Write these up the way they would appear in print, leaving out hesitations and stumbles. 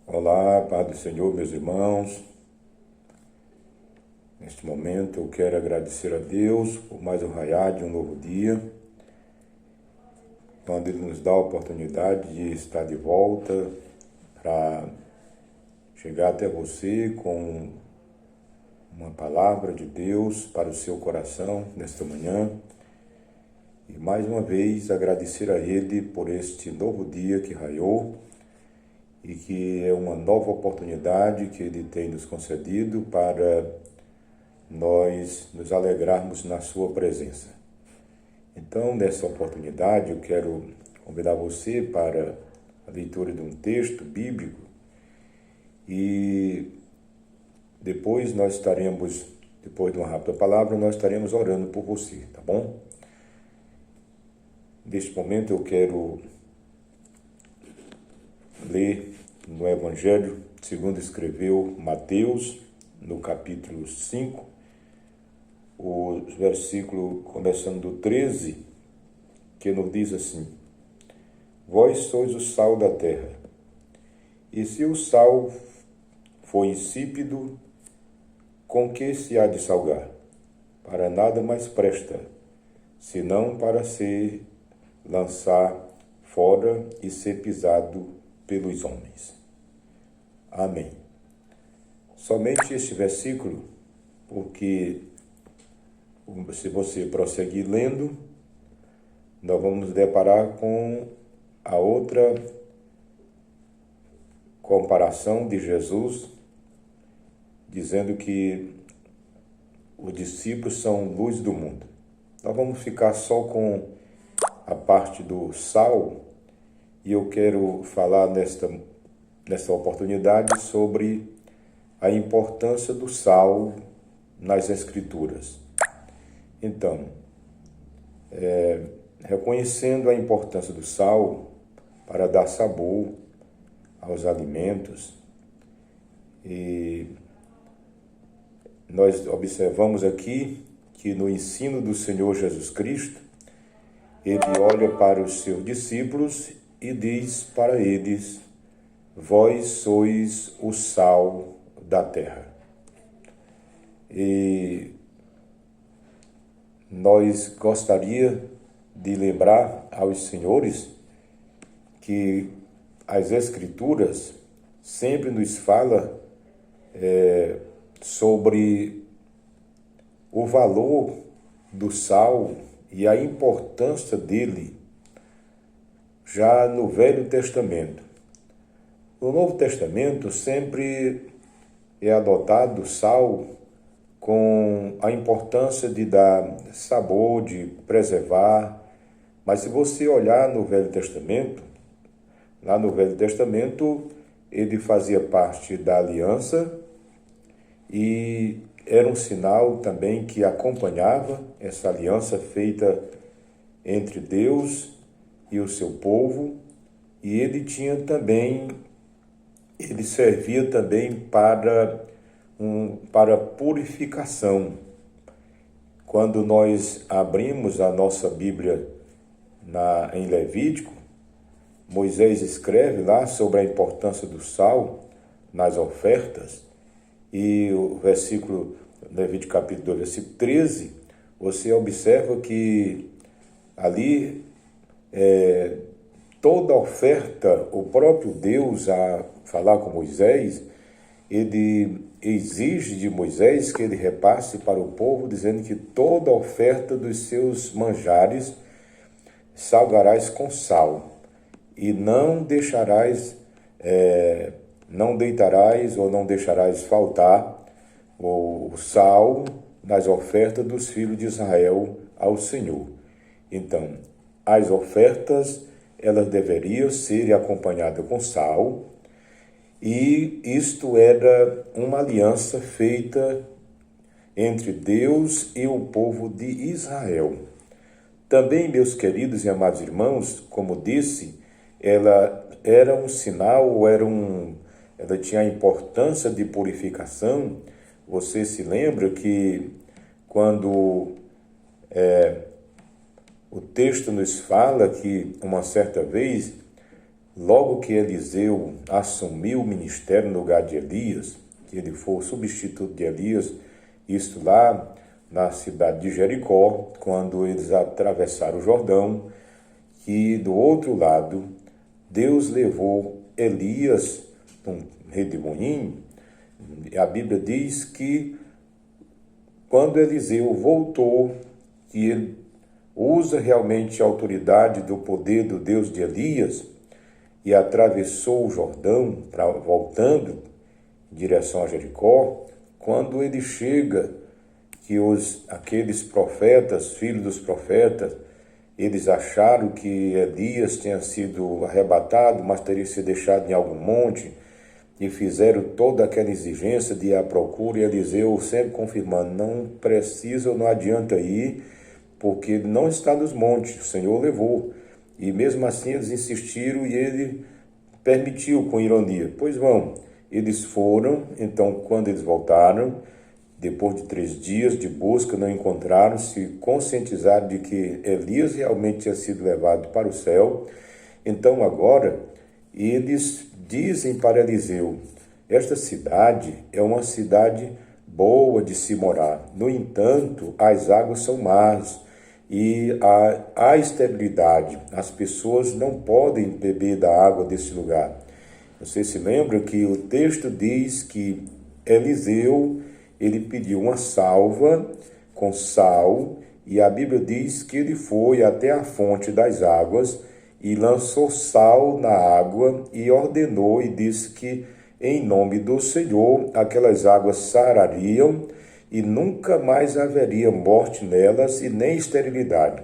Olá, Pai do Senhor, meus irmãos. Neste momento eu quero agradecer a Deus por mais um raiar de um novo dia, quando Ele nos dá a oportunidade de estar de volta para chegar até você com uma palavra de Deus para o seu coração nesta manhã. E mais uma vez agradecer a Ele por este novo dia que raiou e que é uma nova oportunidade que Ele tem nos concedido para nós nos alegrarmos na sua presença. Então, nessa oportunidade, eu quero convidar você para a leitura de um texto bíblico e depois depois de uma rápida palavra, nós estaremos orando por você, tá bom? Neste momento eu quero ler no Evangelho segundo escreveu Mateus, no capítulo 5, o versículo começando do 13, que nos diz assim: Vós sois o sal da terra, e se o sal for insípido, com que se há de salgar? Para nada mais presta, senão para se lançar fora e ser pisado pelos homens. Amém. Somente este versículo, porque se você prosseguir lendo, nós vamos nos deparar com a outra comparação de Jesus, dizendo que os discípulos são luz do mundo. Nós vamos ficar só com a parte do sal, e eu quero falar nesta oportunidade sobre a importância do sal nas Escrituras. Então, reconhecendo a importância do sal para dar sabor aos alimentos, e nós observamos aqui que no ensino do Senhor Jesus Cristo, Ele olha para os seus discípulos e diz para eles: Vós sois o sal da terra. E nós gostaria de lembrar aos senhores que as Escrituras sempre nos falam sobre o valor do sal e a importância dele já no Velho Testamento. No Novo Testamento sempre é adotado o sal com a importância de dar sabor, de preservar. Mas se você olhar no Velho Testamento, lá no Velho Testamento ele fazia parte da aliança e era um sinal também que acompanhava essa aliança feita entre Deus e o seu povo, e ele servia também para purificação. Quando nós abrimos a nossa Bíblia em Levítico, Moisés escreve lá sobre a importância do sal nas ofertas, e o versículo, Levítico capítulo 2, versículo 13, você observa que ali toda oferta, o próprio Deus, a falar com Moisés, ele exige de Moisés que ele repasse para o povo, dizendo que toda oferta dos seus manjares salgarás com sal, e não deixarás, não deitarás ou não deixarás faltar o sal nas ofertas dos filhos de Israel ao Senhor. Então, as ofertas, elas deveriam ser acompanhadas com sal, e isto era uma aliança feita entre Deus e o povo de Israel. Também, meus queridos e amados irmãos, como disse, ela era um sinal, ela tinha a importância de purificação. Você se lembra que quando o texto nos fala que uma certa vez logo que Eliseu assumiu o ministério no lugar de Elias, que ele foi o substituto de Elias, isso lá na cidade de Jericó, quando eles atravessaram o Jordão, que do outro lado, Deus levou Elias, um redemoinho, e a Bíblia diz que quando Eliseu voltou, que ele usa realmente a autoridade do poder do Deus de Elias e atravessou o Jordão, voltando em direção a Jericó, quando ele chega, que aqueles profetas, filhos dos profetas, eles acharam que Elias tinha sido arrebatado, mas teria sido deixado em algum monte, e fizeram toda aquela exigência de ir à procura, e Eliseu sempre confirmando, não precisa ou não adianta ir, porque ele não está nos montes, o Senhor levou. E mesmo assim eles insistiram e ele permitiu com ironia. Pois vão, eles foram, então quando eles voltaram, depois de 3 dias de busca, não encontraram, se conscientizaram de que Elias realmente tinha sido levado para o céu. Então agora eles dizem para Eliseu, esta cidade é uma cidade boa de se morar. No entanto, as águas são más e há esterilidade. As pessoas não podem beber da água desse lugar. Você se lembra que o texto diz que Eliseu, ele pediu uma salva com sal, e a Bíblia diz que ele foi até a fonte das águas e lançou sal na água e ordenou e disse que em nome do Senhor aquelas águas sarariam e nunca mais haveria morte nelas e nem esterilidade.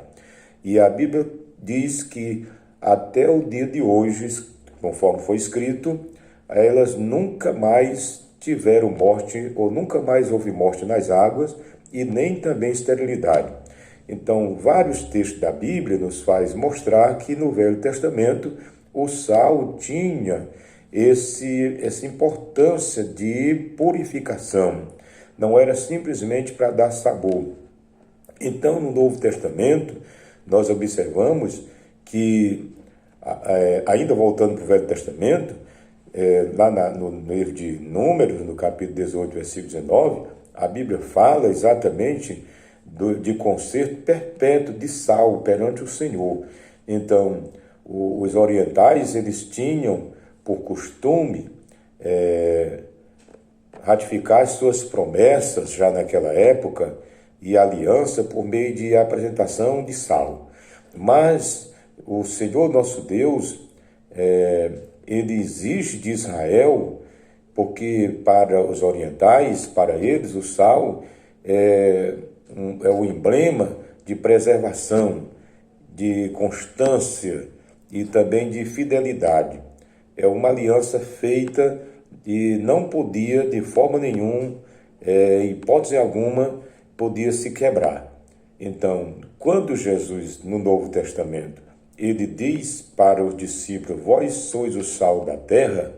E a Bíblia diz que até o dia de hoje, conforme foi escrito, elas nunca mais tiveram morte, ou nunca mais houve morte nas águas, e nem também esterilidade. Então, vários textos da Bíblia nos faz mostrar que no Velho Testamento o sal tinha essa importância de purificação. Não era simplesmente para dar sabor. Então, no Novo Testamento, nós observamos que, ainda voltando para o Velho Testamento, lá no livro de Números, no capítulo 18, versículo 19, a Bíblia fala exatamente de conserto perpétuo de sal perante o Senhor. Então, os orientais, eles tinham por costume ratificar as suas promessas já naquela época e aliança por meio de apresentação de sal. Mas o Senhor nosso Deus, ele exige de Israel, porque para os orientais, para eles, o sal é o emblema de preservação, de constância e também de fidelidade. É uma aliança feita e não podia, de forma nenhuma, hipótese alguma, podia se quebrar. Então, quando Jesus, no Novo Testamento, ele diz para os discípulos, vós sois o sal da terra,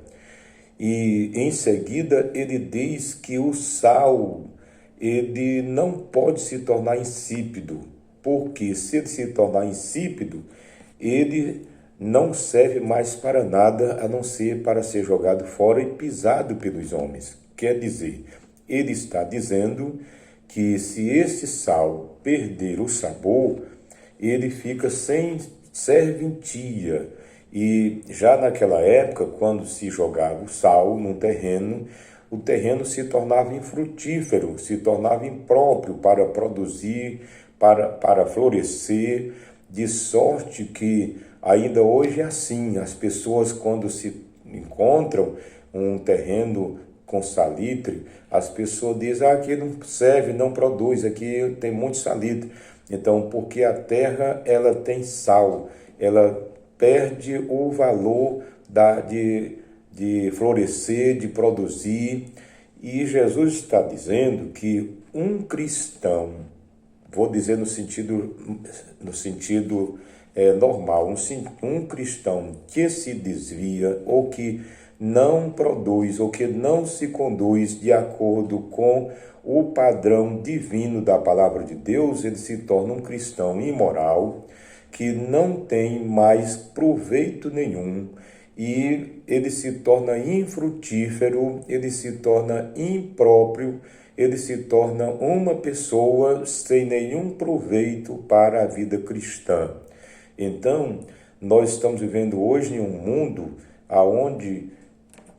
e em seguida ele diz que o sal, ele não pode se tornar insípido, porque se ele se tornar insípido, ele não serve mais para nada, a não ser para ser jogado fora e pisado pelos homens. Quer dizer, ele está dizendo que se esse sal perder o sabor, ele fica sem serventia. E já naquela época, quando se jogava o sal num terreno, o terreno se tornava infrutífero, se tornava impróprio para produzir, para florescer, de sorte que ainda hoje é assim. As pessoas, quando se encontram um terreno com salitre, as pessoas dizem, aqui não serve, não produz, aqui tem muito salitre. Então, porque a terra, ela tem sal, ela perde o valor de florescer, de produzir. E Jesus está dizendo que um cristão, vou dizer no sentido normal, um cristão que se desvia ou que não produz ou que não se conduz de acordo com o padrão divino da palavra de Deus, ele se torna um cristão imoral, que não tem mais proveito nenhum e ele se torna infrutífero, ele se torna impróprio, ele se torna uma pessoa sem nenhum proveito para a vida cristã. Então, nós estamos vivendo hoje em um mundo onde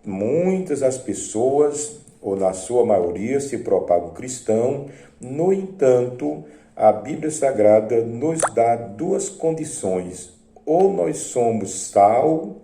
muitas das pessoas, ou na sua maioria, se propagam cristão. No entanto, a Bíblia Sagrada nos dá duas condições. Ou nós somos sal,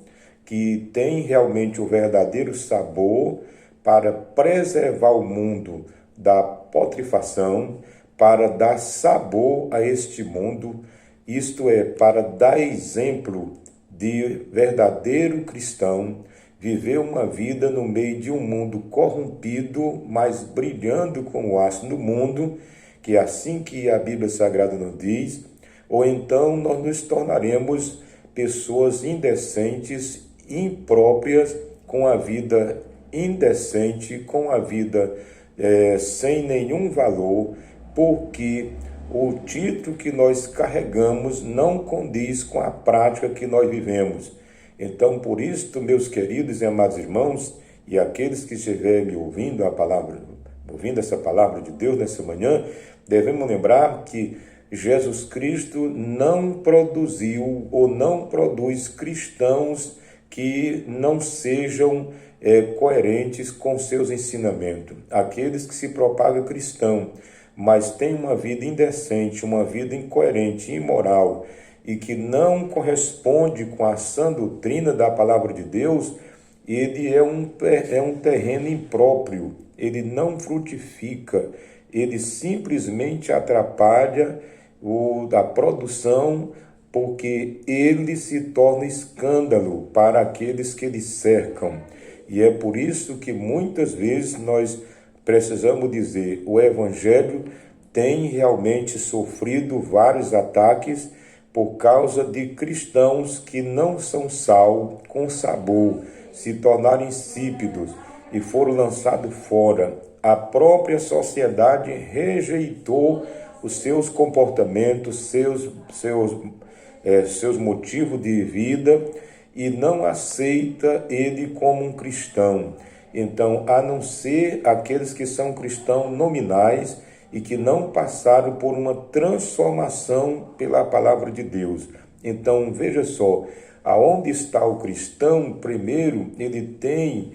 que tem realmente o verdadeiro sabor para preservar o mundo da putrefação, para dar sabor a este mundo, isto é, para dar exemplo de verdadeiro cristão, viver uma vida no meio de um mundo corrompido, mas brilhando como o astro do mundo, que é assim que a Bíblia Sagrada nos diz, ou então nós nos tornaremos pessoas indecentes, impróprias, com a vida indecente, com a vida sem nenhum valor, porque o título que nós carregamos não condiz com a prática que nós vivemos. Então, por isso, meus queridos e amados irmãos, e aqueles que estiverem me ouvindo essa palavra de Deus nessa manhã, devemos lembrar que Jesus Cristo não produziu ou não produz cristãos que não sejam coerentes com seus ensinamentos. Aqueles que se propagam cristão, mas têm uma vida indecente, uma vida incoerente, imoral, e que não corresponde com a sã doutrina da palavra de Deus, ele é um terreno impróprio, ele não frutifica, ele simplesmente atrapalha a produção, porque ele se torna escândalo para aqueles que lhe cercam. E é por isso que muitas vezes nós precisamos dizer, o Evangelho tem realmente sofrido vários ataques por causa de cristãos que não são sal com sabor, se tornaram insípidos e foram lançados fora. A própria sociedade rejeitou os seus comportamentos, seus motivos de vida, e não aceita ele como um cristão. Então, a não ser aqueles que são cristãos nominais e que não passaram por uma transformação pela palavra de Deus. Então, veja só, aonde está o cristão? Primeiro, ele tem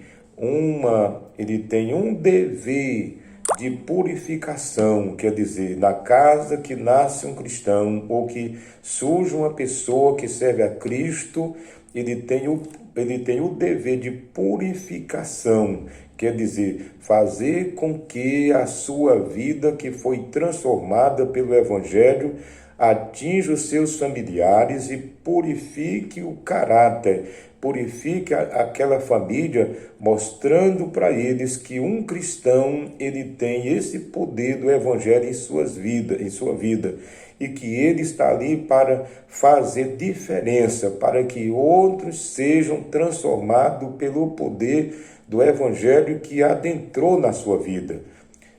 um dever de purificação, quer dizer, na casa que nasce um cristão ou que surge uma pessoa que serve a Cristo, ele tem o dever de purificação, quer dizer, fazer com que a sua vida, que foi transformada pelo Evangelho, atinja os seus familiares e purifique o caráter, purifique aquela família, mostrando para eles que um cristão, ele tem esse poder do Evangelho em sua vida, e que ele está ali para fazer diferença, para que outros sejam transformados pelo poder do Evangelho que adentrou na sua vida.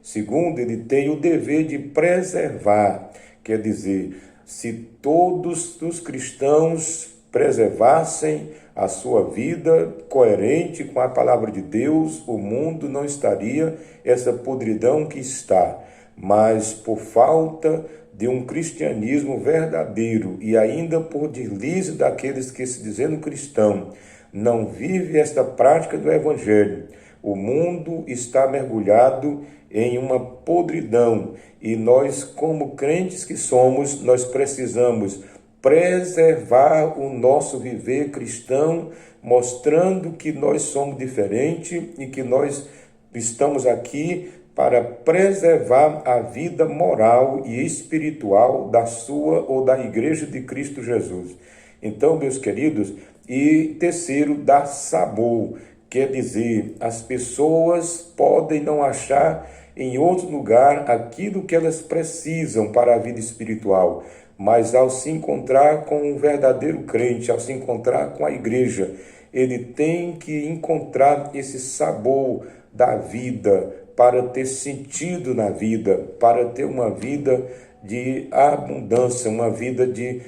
Segundo, ele tem o dever de preservar, quer dizer, se todos os cristãos preservassem a sua vida coerente com a palavra de Deus, o mundo não estaria essa podridão que está, mas por falta de um cristianismo verdadeiro e ainda por deslize daqueles que, se dizendo cristão, não vive esta prática do Evangelho, o mundo está mergulhado em uma podridão, e nós, como crentes que somos, nós precisamos preservar o nosso viver cristão, mostrando que nós somos diferentes e que nós estamos aqui para preservar a vida moral e espiritual da sua ou da Igreja de Cristo Jesus. Então, meus queridos, e terceiro, dar sabor, quer dizer, as pessoas podem não achar em outro lugar aquilo que elas precisam para a vida espiritual, mas ao se encontrar com o verdadeiro crente, ao se encontrar com a igreja, ele tem que encontrar esse sabor da vida, para ter sentido na vida, para ter uma vida de abundância, uma vida de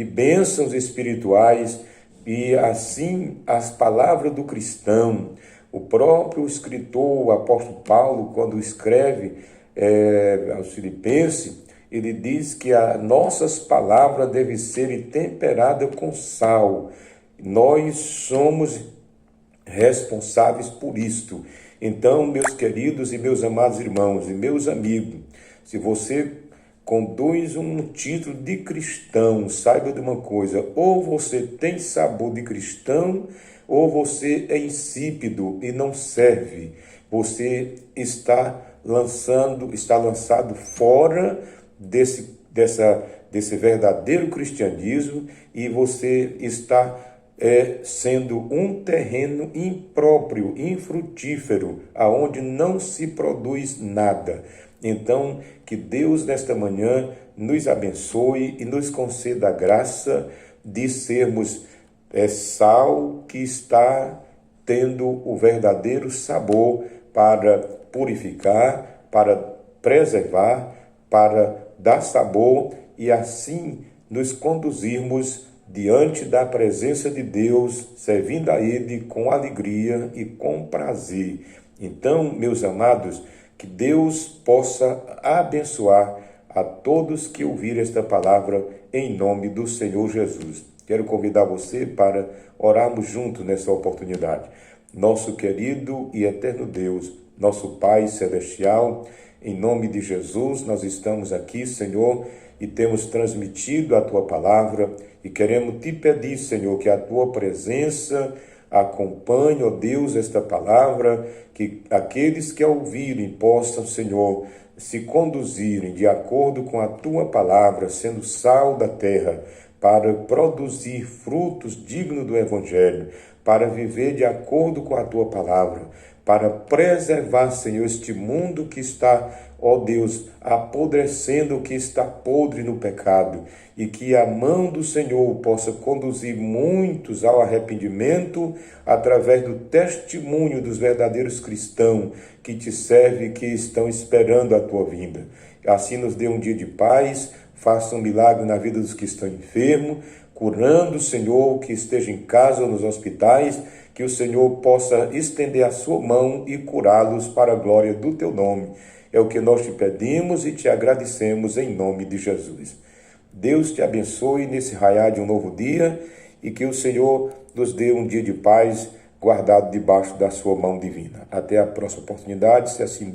bênçãos espirituais, E assim as palavras do cristão, o próprio escritor, o apóstolo Paulo, quando escreve aos Filipenses, ele diz que as nossas palavras devem ser temperadas com sal. Nós somos responsáveis por isto. Então, meus queridos e meus amados irmãos e meus amigos, se você conduz um título de cristão, saiba de uma coisa: ou você tem sabor de cristão, ou você é insípido e não serve. Você está lançado fora desse verdadeiro cristianismo, e você está sendo um terreno impróprio, infrutífero, aonde não se produz nada. Então, que Deus nesta manhã nos abençoe e nos conceda a graça de sermos sal que está tendo o verdadeiro sabor para purificar, para preservar, para dar sabor e assim nos conduzirmos diante da presença de Deus, servindo a Ele com alegria e com prazer. Então, meus amados, que Deus possa abençoar a todos que ouvirem esta palavra em nome do Senhor Jesus. Quero convidar você para orarmos juntos nessa oportunidade. Nosso querido e eterno Deus, nosso Pai Celestial, em nome de Jesus, nós estamos aqui, Senhor, e temos transmitido a Tua palavra e queremos Te pedir, Senhor, que a Tua presença acompanhe, ó Deus, esta palavra, que aqueles que a ouvirem possam, Senhor, se conduzirem de acordo com a Tua palavra, sendo sal da terra, para produzir frutos dignos do Evangelho, para viver de acordo com a Tua palavra, para preservar, Senhor, este mundo que está, ó Deus, apodrecendo, que está podre no pecado, e que a mão do Senhor possa conduzir muitos ao arrependimento através do testemunho dos verdadeiros cristãos que Te servem e que estão esperando a Tua vinda. Assim nos dê um dia de paz, faça um milagre na vida dos que estão enfermos, curando, Senhor, o que esteja em casa ou nos hospitais, que o Senhor possa estender a sua mão e curá-los para a glória do Teu nome. É o que nós Te pedimos e Te agradecemos em nome de Jesus. Deus te abençoe nesse raiar de um novo dia e que o Senhor nos dê um dia de paz guardado debaixo da sua mão divina. Até a próxima oportunidade, se assim